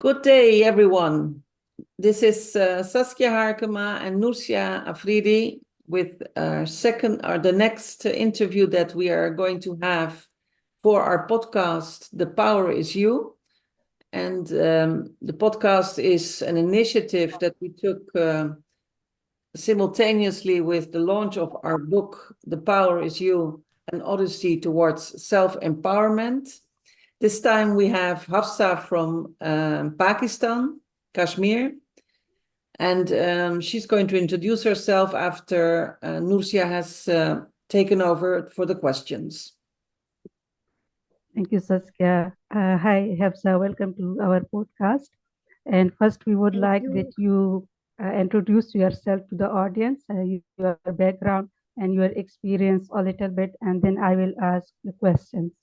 Good day, everyone. This is Saskia Harkema and Nursia Afridi with the next interview that we are going to have for our podcast, The Power Is You. And the podcast is an initiative that we took simultaneously with the launch of our book, The Power Is You, An Odyssey Towards Self-Empowerment. This time we have Hafsa from Pakistan, Kashmir, and she's going to introduce herself after Nursia has taken over for the questions. Thank you, Saskia. Hi, Hafsa. Welcome to our podcast. And first, we would like that you introduce yourself to the audience, your background and your experience a little bit, and then I will ask the questions.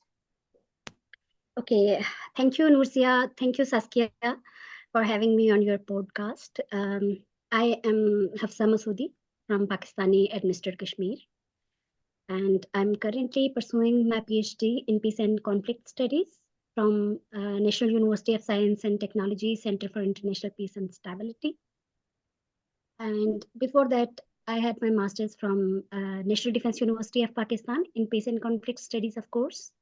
Okay, thank you, Nursia. Thank you, Saskia, for having me on your podcast. I am Hafsa Masoodi from Pakistani Administered Kashmir, and I'm currently pursuing my PhD in Peace and Conflict Studies from National University of Science and Technology Center for International Peace and Stability. And before that, I had my master's from National Defense University of Pakistan in Peace and Conflict Studies, of course.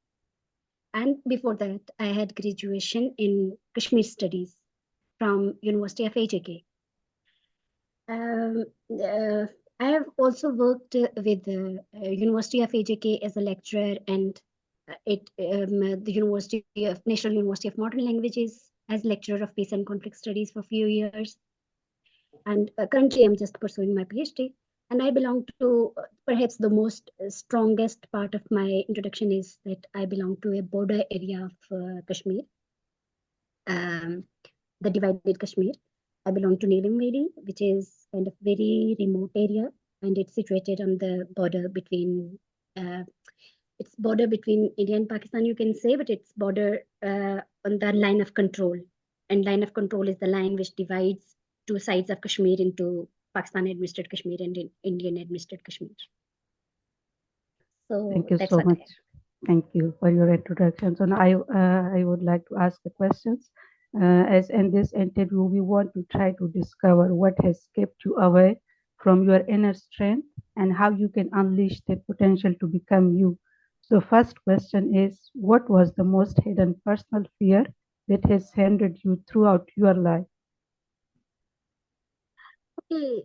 And before that, I had graduation in Kashmir Studies from University of UAJK. I have also worked with the University of UAJK as a lecturer and the National University of Modern Languages as lecturer of Peace and Conflict Studies for a few years. And currently, I'm just pursuing my PhD. And I belong to perhaps the most strongest part of my introduction is that I belong to a border area of Kashmir, the divided Kashmir. I belong to Neelum Valley, which is kind of very remote area, and it's situated on the border between India and Pakistan, you can say, but it's border on the line of control. And line of control is the line which divides two sides of Kashmir into Pakistan Administered Kashmir and Indian Administered Kashmir. So thank you so much. Thank you for your introduction. So now I would like to ask the questions. As in this interview, we want to try to discover what has kept you away from your inner strength and how you can unleash that potential to become you. So first question is, what was the most hidden personal fear that has hindered you throughout your life? Okay,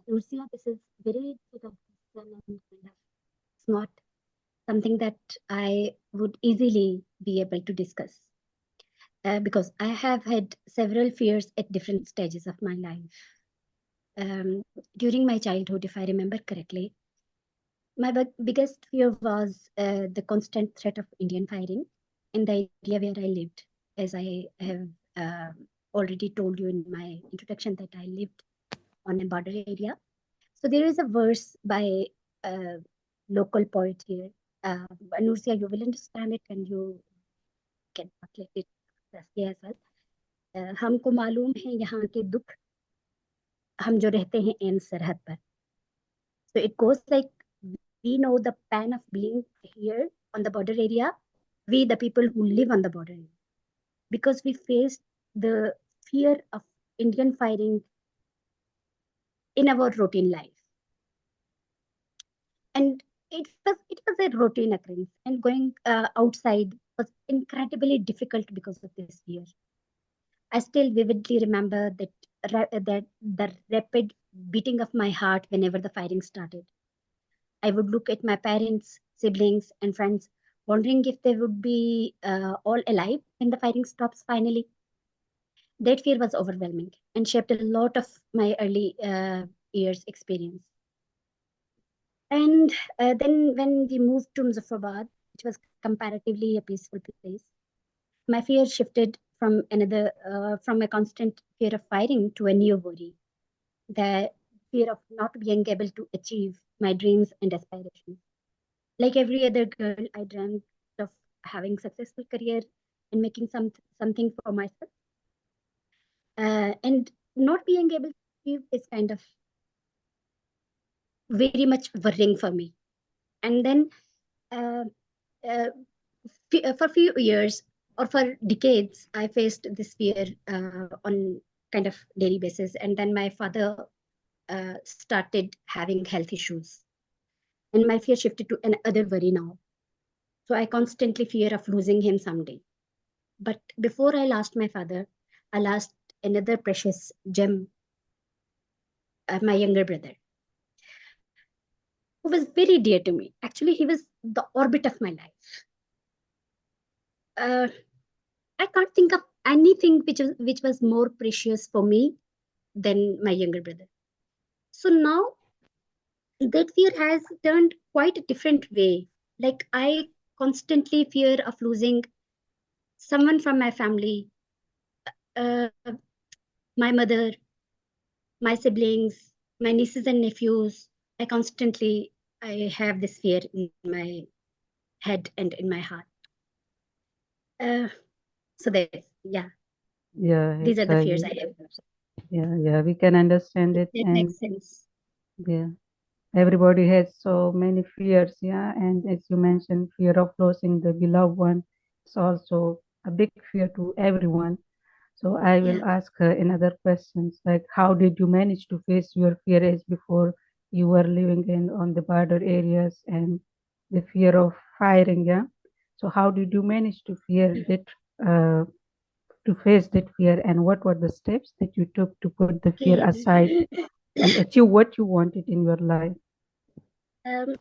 Lucia, this is very difficult question and it's not something that I would easily be able to discuss because I have had several fears at different stages of my life. During my childhood, if I remember correctly, my biggest fear was the constant threat of Indian firing in the area where I lived, as I have already told you in my introduction that I lived on a border area. So there is a verse by a local poet here. Nursia, you will understand it and you can translate it as well. हमको मालूम है यहाँ के दुख हम जो रहते हैं इन सरहद पर. So it goes like, we know the pain of being here on the border area, we the people who live on the border area, because we faced the fear of Indian firing in our routine life. And it was a routine occurrence, and going outside was incredibly difficult because of this fear. I still vividly remember that the rapid beating of my heart whenever the firing started. I would look at my parents, siblings, and friends, wondering if they would be all alive when the firing stops finally. That fear was overwhelming and shaped a lot of my early years' experience. And then when we moved to Muzaffarabad, which was comparatively a peaceful place, my fear shifted from a constant fear of firing to a new worry, the fear of not being able to achieve my dreams and aspirations. Like every other girl, I dreamt of having successful career and making something for myself. And not being able to achieve is kind of very much worrying for me. And then for a few years, or for decades, I faced this fear on kind of daily basis. And then my father started having health issues, and my fear shifted to another worry now. So I constantly fear of losing him someday. But before I lost my father, I lost another precious gem, my younger brother, who was very dear to me. Actually, he was the orbit of my life. I can't think of anything which was more precious for me than my younger brother. So now that fear has turned quite a different way. Like I constantly fear of losing someone from my family, uh, my mother, my siblings, my nieces and nephews. I have this fear in my head and in my heart. So Yeah, these are the fears I have. yeah, we can understand it. That And makes sense. yeah, everybody has so many fears, yeah. And as you mentioned, fear of losing the beloved one, it's also a big fear to everyone. So I Yeah. will ask another questions like, how did you manage to face your fear as before you were living in on the border areas and the fear of firing? Yeah. So how did you manage to uh, face that fear, and what were the steps that you took to put the fear Okay. aside and achieve what you wanted in your life? Um,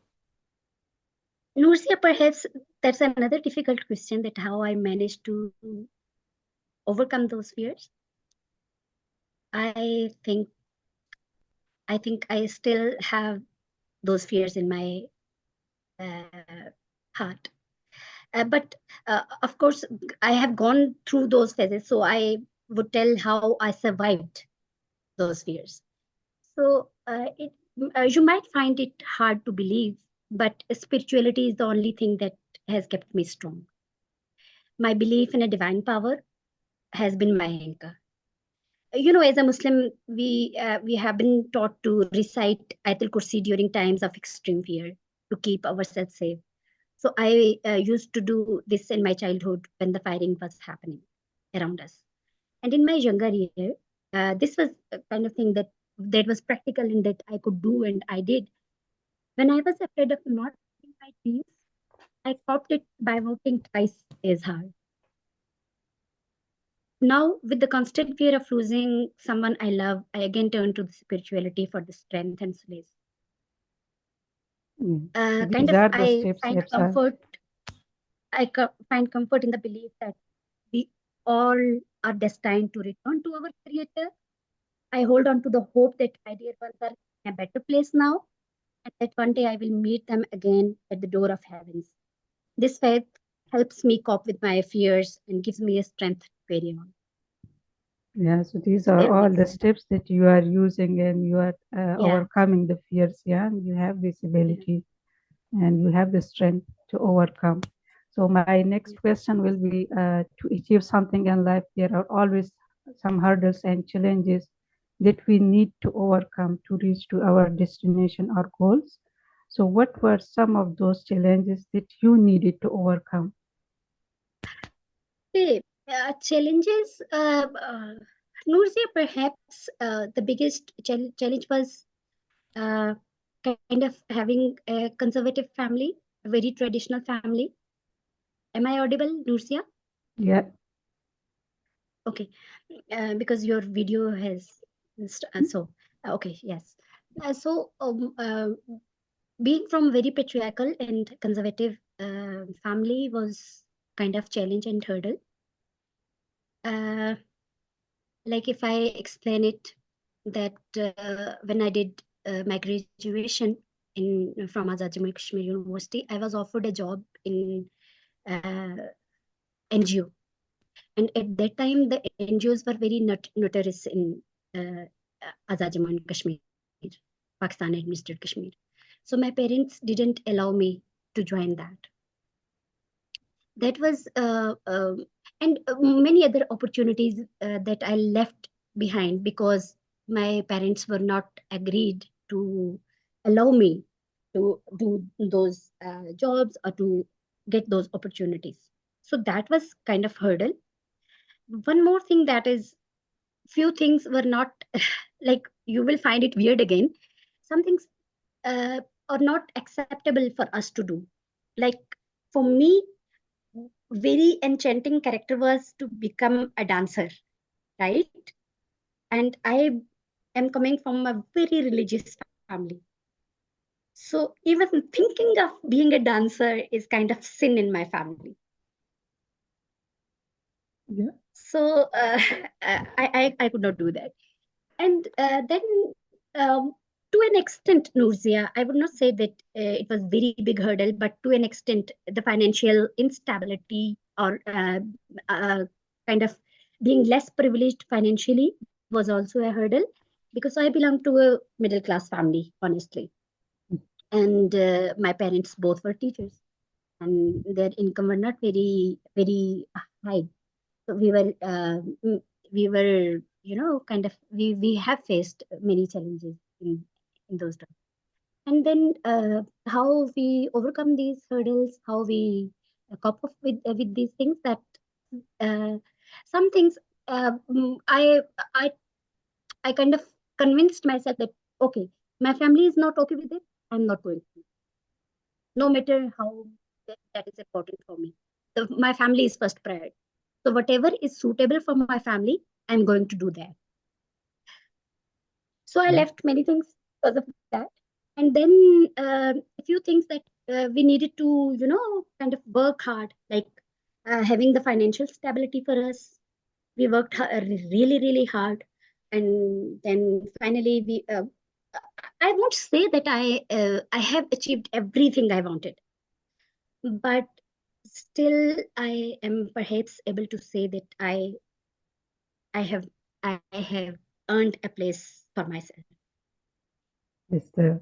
Nursia, perhaps that's another difficult question, that how I managed to overcome those fears. I think I still have those fears in my heart. But of course, I have gone through those phases, so I would tell how I survived those fears. So you might find it hard to believe, but spirituality is the only thing that has kept me strong. My belief in a divine power has been my anchor. As a Muslim, we have been taught to recite Ayatul Kursi during times of extreme fear to keep ourselves safe. So I used to do this in my childhood when the firing was happening around us. And in my younger year, this was a kind of thing that was practical and that I could do, and I did. When I was afraid of not getting my dreams, I coped it by working twice as hard. Now, with the constant fear of losing someone I love, I again turn to the spirituality for the strength and solace. These are the I steps, find Hafsa. comfort. Find comfort in the belief that we all are destined to return to our Creator. I hold on to the hope that my dear ones are in a better place now, and that one day I will meet them again at the door of heavens. This faith helps me cope with my fears and gives me a strength to carry on. Yeah, so these So are that all makes the sense. steps that you are using, and you are Yeah. overcoming the fears. Yeah, you have this Yeah. ability and you have the strength to overcome. So my next question will be, to achieve something in life, there are always some hurdles and challenges that we need to overcome to reach to our destination or goals. So what were some of those challenges that you needed to overcome? Okay. Challenges. Nursia, perhaps the biggest challenge was uh, kind of having a conservative family, a very traditional family. Am I audible, Nursia? Yeah. Okay, because your video has okay, yes. So being from very patriarchal and conservative family was kind of challenge and hurdle. Uh, like if I explain it, that when I did my graduation from Azad Jammu Kashmir University, I was offered a job in NGO. And at that time, the NGOs were very notorious in uh, Azad Jammu and Kashmir, Pakistan Administered Kashmir. So my parents didn't allow me to join that. That was and many other opportunities that I left behind because my parents were not agreed to allow me to do those jobs or to get those opportunities. So that was kind of hurdle. One more thing, that is, few things were not like, you will find it weird again. Some things are not acceptable for us to do. Like, for me, very enchanting character was to become a dancer, right? And I am coming from a very religious family. So even thinking of being a dancer is kind of sin in my family. Yeah. So I could not do that. And then to an extent, Nurzia, I would not say that it was very big hurdle, but to an extent, the financial instability, or kind of being less privileged financially, was also a hurdle, because I belong to a middle class family, honestly. And my parents both were teachers, and their income were not very high. So we were, kind of, we have faced many challenges in those times. And then how we overcome these hurdles, how we cope up with these things, that uh, some things, uh, mm, I I I kind of convinced myself that, okay, my family is not okay with it, I'm not going to, no matter how that is important for me. So my family is first priority. So whatever is suitable for my family, I'm going to do that. So I left many things because of that. And then a few things that we needed to, kind of work hard, like having the financial stability for us. We worked really, really hard. And then finally, I won't say that I have achieved everything I wanted, but still I am perhaps able to say that I have I have earned a place for myself. It's the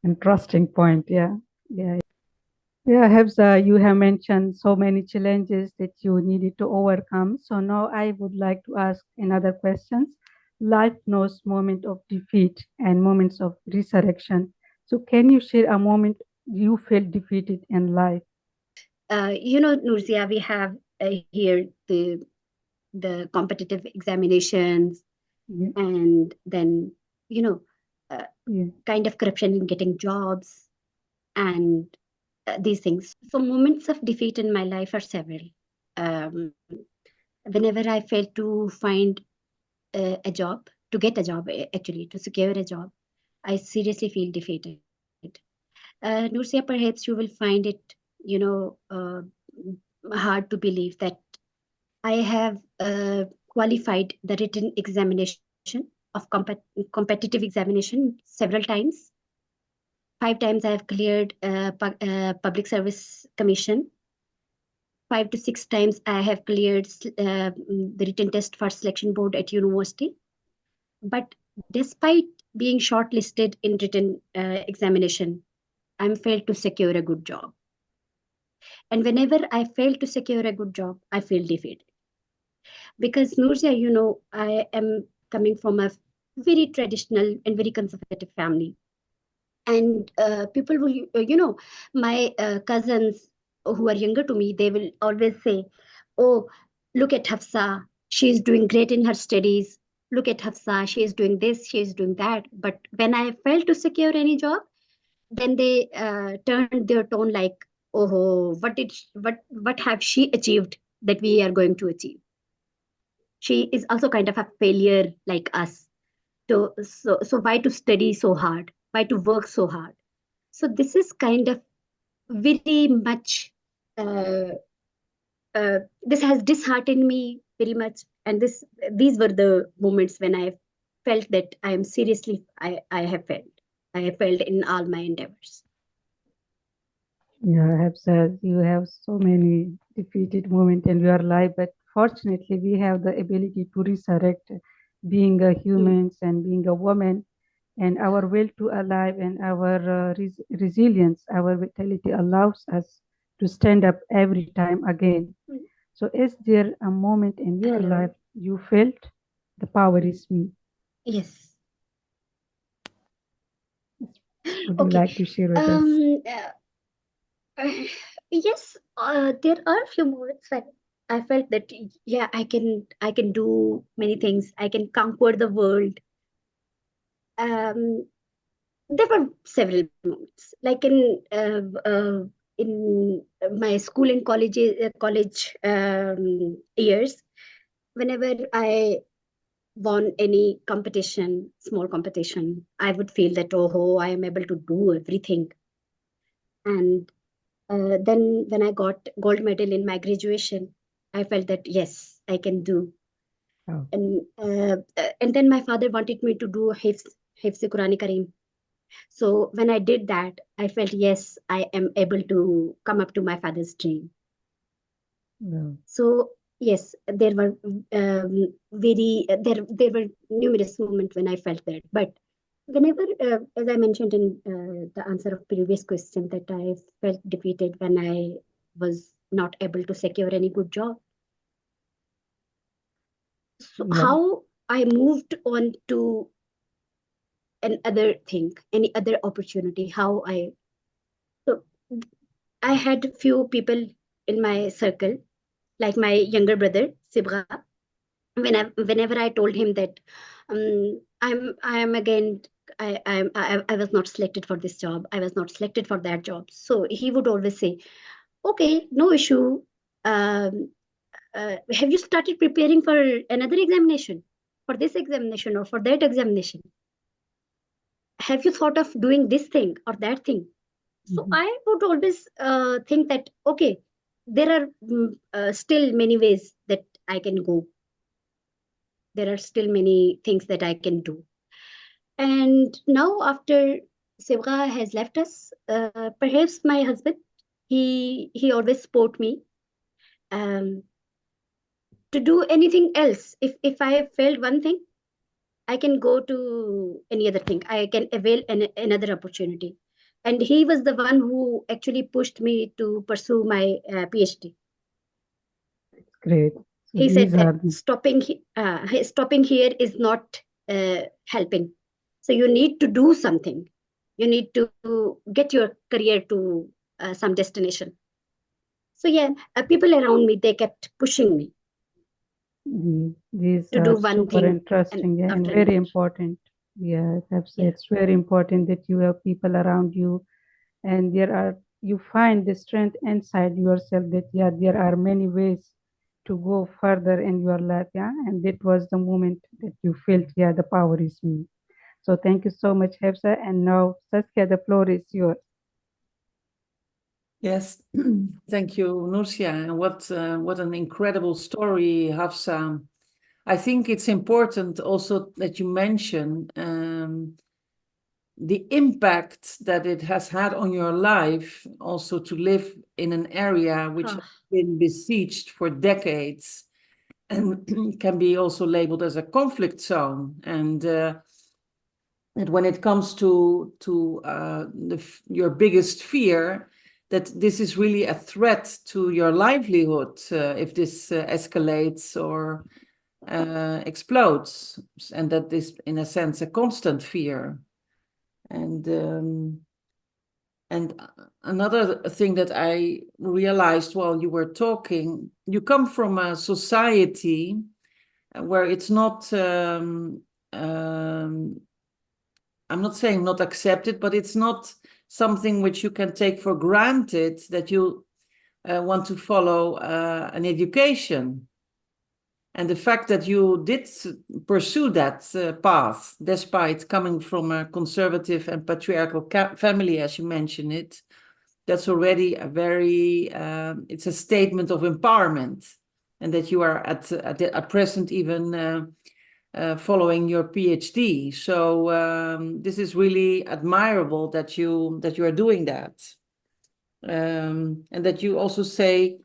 interesting point. Yeah. Yeah. Yeah, Hafsa, you have mentioned so many challenges that you needed to overcome. So now I would like to ask another questions. Life knows moments of defeat and moments of resurrection. So can you share a moment you felt defeated in life? Nurzia, we have here the competitive examinations, Yeah, and then, you know, uh, yeah, kind of corruption in getting jobs, and these things. So moments of defeat in my life are several. Um, Whenever I failed to find a job, to get a job, actually, to secure a job, I seriously feel defeated. Nursia, perhaps you will find it, hard to believe that I have qualified the written examination of competitive examination several times. 5 times I have cleared public service commission. 5 to 6 times I have cleared the written test for selection board at university. But despite being shortlisted in written examination, I'm failed to secure a good job. And whenever I fail to secure a good job, I feel defeated. Because Nursia, I am coming from a very traditional and very conservative family. And people will, my cousins who are younger to me, they will always say, oh, look at Hafsa, she's doing great in her studies. Look at Hafsa, she is doing this, she is doing that. But when I failed to secure any job, then they turned their tone like, oh, what have she achieved that we are going to achieve? She is also kind of a failure like us. So why to study so hard? Why to work so hard? So this is kind of very much, uh, this has disheartened me very much. And these were the moments when I felt that I am seriously, I have failed. I have failed in all my endeavors. Yeah, Hafsa, you have so many defeated moments in your life, but fortunately we have the ability to resurrect being a humans and being a woman, and our will to alive and our resilience, our vitality allows us to stand up every time again. So is there a moment in your Hello. life you felt the power is me? Yes. Would you Okay. like to share with us? Uh, yes, There are a few moments when I felt that yeah, I can do many things. I can conquer the world. Um, there were several moments, like in my school and college years. Whenever I won any competition, small competition, I would feel that oh, I am able to do everything. And then when I got gold medal in my graduation, I felt that yes, I can do. Oh, And then my father wanted me to do Hifz Qurani Kareem. So when I did that, I felt yes, I am able to come up to my father's dream. yeah. So yes, there were there were numerous moments when I felt that. But whenever, as I mentioned in the answer of previous question, that I felt defeated when I was not able to secure any good job. So Yeah. how I moved on to another thing, any other opportunity, how I so I had few people in my circle, like my younger brother Sibra. Whenever I told him that I am again I was not selected for this job, I was not selected for that job, so he would always say, okay, no issue. Um, have you started preparing for another examination, for this examination or for that examination? Have you thought of doing this thing or that thing? So Mhm. I would always think that okay, there are still many ways that I can go. There are still many things that I can do. And now, after Sevra has left us, perhaps my husband, he always support me um, to do anything else. If I failed one thing, I can go to any other thing. I can avail another opportunity. And he was the one who actually pushed me to pursue my PhD. Great. So He said these that are the, stopping here is not helping. So you need to do something. You need to get your career to some destination. So yeah, people around me, they kept pushing me these to are do one super thing and interesting and after very another. important. Yeah, that's Yeah. it's very important that you have people around you, and there are you find the strength inside yourself that yeah, there are many ways to go further in your life. Yeah, and that was the moment that you felt yeah, the power is me. So thank you so much, Hafsa. And now, Saskia, the floor is yours. Yes, thank you, Nursia. And what an incredible story, Hafsa. I think it's important also that you mention the impact that it has had on your life, also to live in an area which has Ah, been besieged for decades and can be also labeled as a conflict zone. And when it comes to your biggest fear, that this is really a threat to your livelihood if this escalates or explodes, and that is in a sense a constant fear. And another thing that I realized while you were talking, you come from a society where it's not I'm not saying not accepted, but it's not something which you can take for granted that you want to follow an education. And the fact that you did pursue that path, despite coming from a conservative and patriarchal family, as you mentioned it, that's already a very, it's a statement of empowerment. And that you are at present even following your PhD. So this is really admirable that you are doing that, and that you also say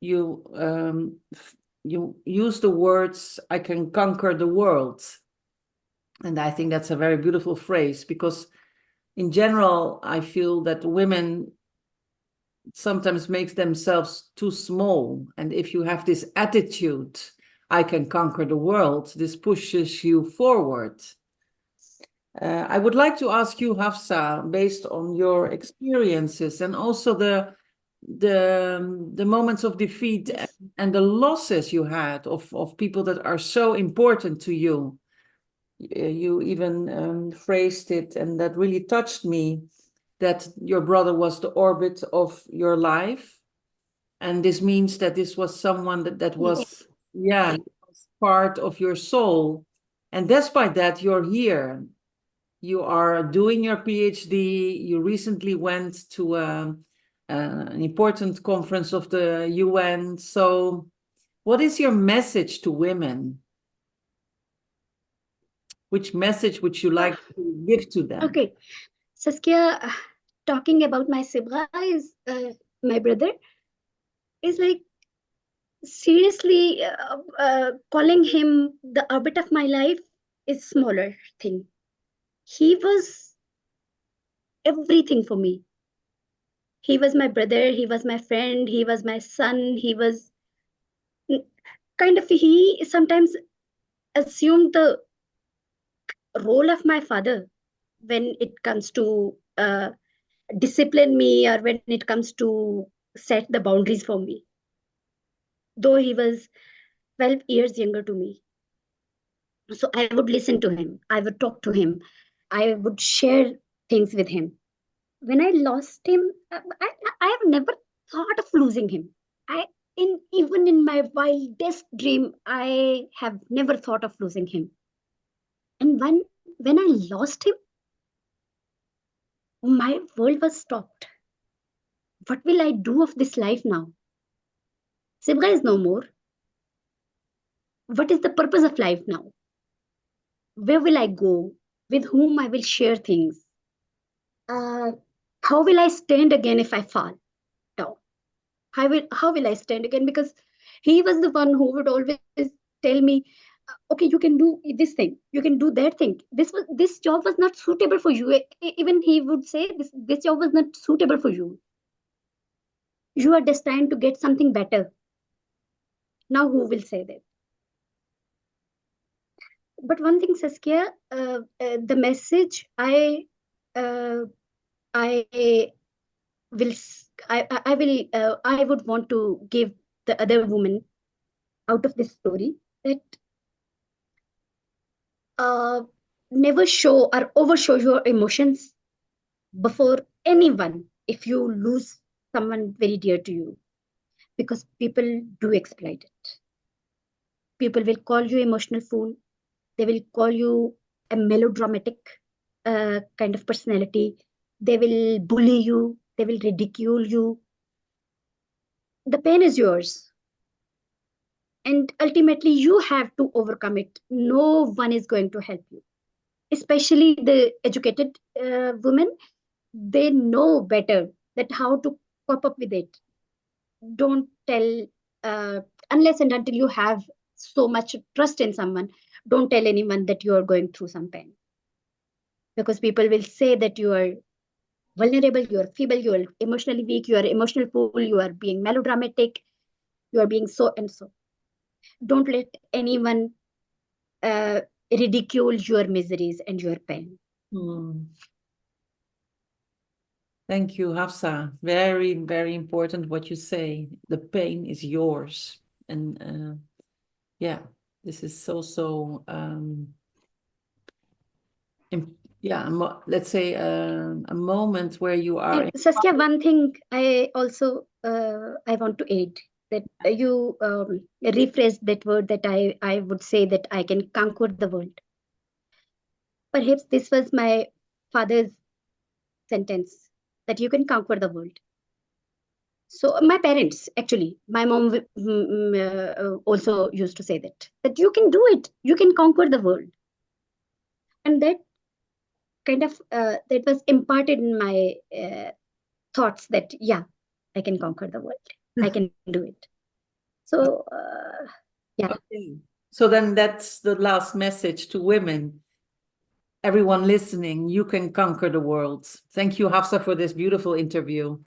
you you use the words "I can conquer the world," and I think that's a very beautiful phrase, because in general I feel that women sometimes makes themselves too small, and if you have this attitude, I can conquer the world, this pushes you forward. I would like to ask you, Hafsa, based on your experiences and also the moments of defeat and the losses you had of people that are so important to you. You even phrased it, and that really touched me, that your brother was the orbit of your life. And this means that this was someone that was, yeah, was part of your soul. And despite that, you're here. You are doing your PhD. You recently went to an important conference of the UN. So what is your message to women? Which message would you like to give to them? Okay, Saskia, talking about my Sibra is my brother, is like seriously calling him the orbit of my life is smaller thing. He was everything for me. He was my brother, he was my friend, he was my son, he was kind of, he sometimes assumed the role of my father when it comes to discipline me, or when it comes to set the boundaries for me. Though he was 12 years younger to me. So I would listen to him, I would talk to him, I would share things with him. When I lost him, I have never thought of losing him. Even in my wildest dream, I have never thought of losing him. And when I lost him, my world was stopped. What will I do of this life now? Sibga is no more. What is the purpose of life now? Where will I go? With whom I will share things? How will I stand again if I fall down? How will I stand again? Because he was the one who would always tell me, okay, you can do this thing, you can do that thing. This job was not suitable for you. Even he would say, this job was not suitable for you. You are destined to get something better. Now who will say that? But one thing, Saskia, the message I will I would want to give the other woman out of this story, that never show or overshow your emotions before anyone if you lose someone very dear to you, because people do exploit it. People will call you emotional fool. They will call you a melodramatic kind of personality. They will bully you. They will ridicule you. The pain is yours. And ultimately, you have to overcome it. No one is going to help you. Especially the educated women, they know better that how to cope up with it. Don't tell, unless and until you have so much trust in someone, don't tell anyone that you are going through some pain. Because people will say that you are vulnerable, you are feeble, you are emotionally weak, you are emotional fool, you are being melodramatic, you are being so and so. Don't let anyone ridicule your miseries and your pain. Thank you, Hafsa. Very, very important what you say. The pain is yours. And yeah, this is so let's say a moment where you are. And Saskia, one thing I also I want to add, that you rephrased that word, that I would say that I can conquer the world. Perhaps this was my father's sentence, that you can conquer the world. So my parents, actually, my mom also used to say that you can do it, you can conquer the world. And that kind of that was imparted in my thoughts, that yeah, I can conquer the world, I can do it. So yeah. Okay. So then that's the last message to women. Everyone listening, you can conquer the world. Thank you, Hafsa, for this beautiful interview.